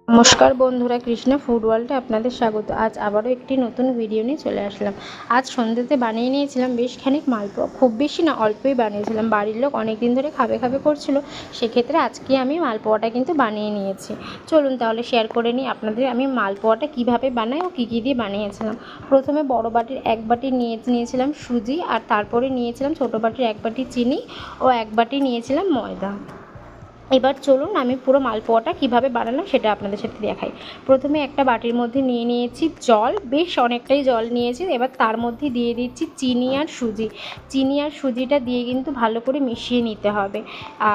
নমস্কার বন্ধুরা, কৃষ্ণা ফুড ওয়ার্ল্ডে আপনাদের স্বাগত। আজ আবারও একটি নতুন ভিডিও নিয়ে চলে আসলাম। আজ সন্ধ্যেতে বানিয়ে নিয়েছিলাম বেশ খানিক মালপোয়া। খুব বেশি না, অল্পই বানিয়েছিলাম। বাড়ির লোক অনেক দিন ধরে খাবে খাবে করছিল, সেক্ষেত্রে আজকে আমি মালপোয়াটা কিন্তু বানিয়ে নিয়েছি। চলুন তাহলে শেয়ার করে নিই আপনাদের আমি মালপোয়াটা কিভাবে বানাই ও কী কী দিয়ে বানিয়েছিলাম। প্রথমে বড় বাটির 1 বাটি নিয়েছিলাম সুজি, আর তারপরে নিয়েছিলাম ছোটো বাটির 1 বাটি চিনি ও 1 বাটি নিয়েছিলাম ময়দা। এবার চলুন আমি পুরো মালপোয়াটা কিভাবে বানালাম সেটা আপনাদের সাথে দেখাই। প্রথমে একটা বাটির মধ্যে নিয়েছি জল, বেশ অনেকটাই জল নিয়েছি। এবার তার মধ্যে দিয়ে দিচ্ছি চিনি আর সুজি। চিনি আর সুজিটা দিয়ে কিন্তু ভালো করে মিশিয়ে নিতে হবে।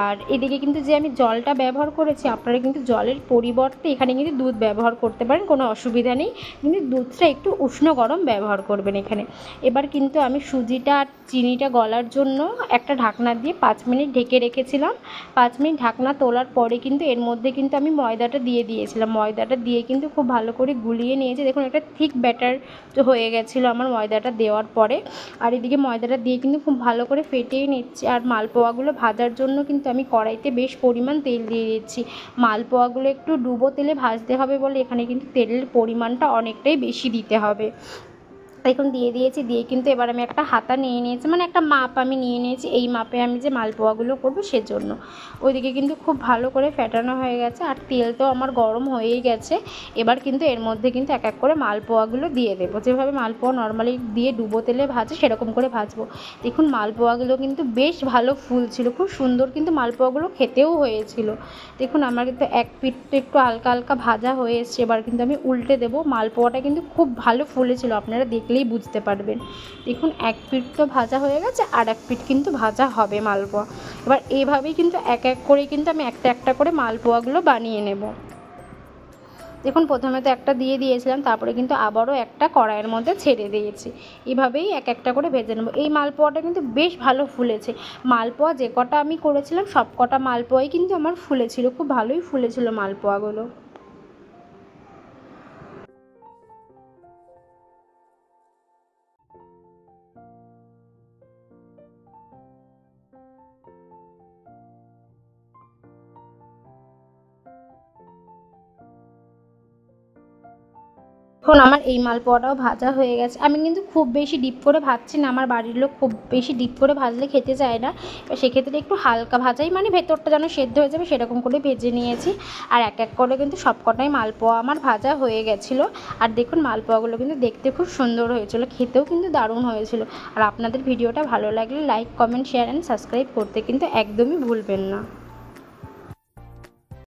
আর এদিকে কিন্তু যে আমি জলটা ব্যবহার করেছি, আপনারা কিন্তু জলের পরিবর্তে এখানে কিন্তু দুধ ব্যবহার করতে পারেন, কোনো অসুবিধা নেই। কিন্তু দুধটা একটু উষ্ণ গরম ব্যবহার করবেন এখানে। এবার কিন্তু আমি সুজিটা আর চিনিটা গলার জন্য একটা ঢাকনা দিয়ে 5 মিনিট ঢেকে রেখেছিলাম। 5 মিনিট ঢাকনা তোলার পরে কিন্তু এর মধ্যে কিন্তু আমি ময়দাটা দিয়ে দিয়েছিলাম। ময়দাটা দিয়ে কিন্তু খুব ভালো করে গুলিয়ে নিয়েছি। দেখুন একটা থিক ব্যাটার হয়ে গেছিলো আমার ময়দাটা দেওয়ার পরে। আর এদিকে ময়দাটা দিয়ে কিন্তু খুব ভালো করে ফেটিয়ে নিচ্ছি। আর মালপোয়াগুলো ভাজার জন্য কিন্তু আমি কড়াইতে বেশ পরিমাণ তেল দিয়ে দিচ্ছি। মালপোয়াগুলো একটু ডুবো তেলে ভাজতে হবে বলে এখানে কিন্তু তেলের পরিমাণটা অনেকটাই বেশি দিতে হবে। এখন দিয়ে দিয়েছি, দিয়ে কিন্তু এবার আমি একটা হাতা নিয়ে নিয়েছি, মানে একটা মাপ আমি নিয়ে নিয়েছি। এই মাপে আমি যে মালপোয়াগুলো করবো সেজন্য। ওইদিকে কিন্তু খুব ভালো করে ফেটানো হয়ে গেছে, আর তেল তো আমার গরম হয়েই গেছে। এবার কিন্তু এর মধ্যে কিন্তু এক এক করে মালপোয়াগুলো দিয়ে দেবো। যেভাবে মালপোয়া নর্মালি দিয়ে ডুবো তেলে ভাজে সেরকম করে ভাজবো। দেখুন মালপোয়াগুলো কিন্তু বেশ ভালো ফুলছিল, খুব সুন্দর কিন্তু মালপোয়াগুলো খেতেও হয়েছিল। দেখুন আমার কিন্তু এক পিঠ একটু হালকা হালকা ভাজা হয়ে এসছে। এবার কিন্তু আমি উল্টে দেবো। মালপোয়াটা কিন্তু খুব ভালো ফুলেছিল, আপনারা দেখলেই বুঝতে পারবেন। দেখুন এক পিঠ তো ভাজা হয়ে গেছে, আর এক পিঠ কিন্তু ভাজা হবে মালপোয়া। এবার এইভাবেই কিন্তু এক এক করে কিন্তু আমি একটা একটা করে মালপোয়াগুলো বানিয়ে নেব। দেখুন প্রথমে তো একটা দিয়ে দিয়েছিলাম, তারপরে কিন্তু আবারও একটা কড়াইয়ের মধ্যে ছেড়ে দিয়েছি। এভাবেই এক একটা করে ভেজে নেব। এই মালপোয়াটা কিন্তু বেশ ভালো ফুলেছে। মালপোয়া যে কটা আমি করেছিলাম সব কটা মালপোয়াই কিন্তু আমার ফুলেছিল, খুব ভালোই ফুলেছিল মালপোয়াগুলো। এখন আমার এই মালপোয়াটাও ভাজা হয়ে গেছে। আমি কিন্তু খুব বেশি ডিপ করে ভাজছি না, আমার বাড়ির লোক খুব বেশি ডিপ করে ভাজলে খেতে চায় না। সেক্ষেত্রে একটু হালকা ভাজাই, মানে ভেতরটা যেন সেদ্ধ হয়ে যাবে সেরকম করে ভেজে নিয়েছি। আর এক এক করে কিন্তু সব কটাই মালপোয়া আমার ভাজা হয়ে গেছিলো। আর দেখুন মালপোয়াগুলো কিন্তু দেখতে খুব সুন্দর হয়েছিলো, খেতেও কিন্তু দারুণ হয়েছিল। আর আপনাদের ভিডিওটা ভালো লাগলে like, comment, share and subscribe করতে কিন্তু একদমই ভুলবেন না।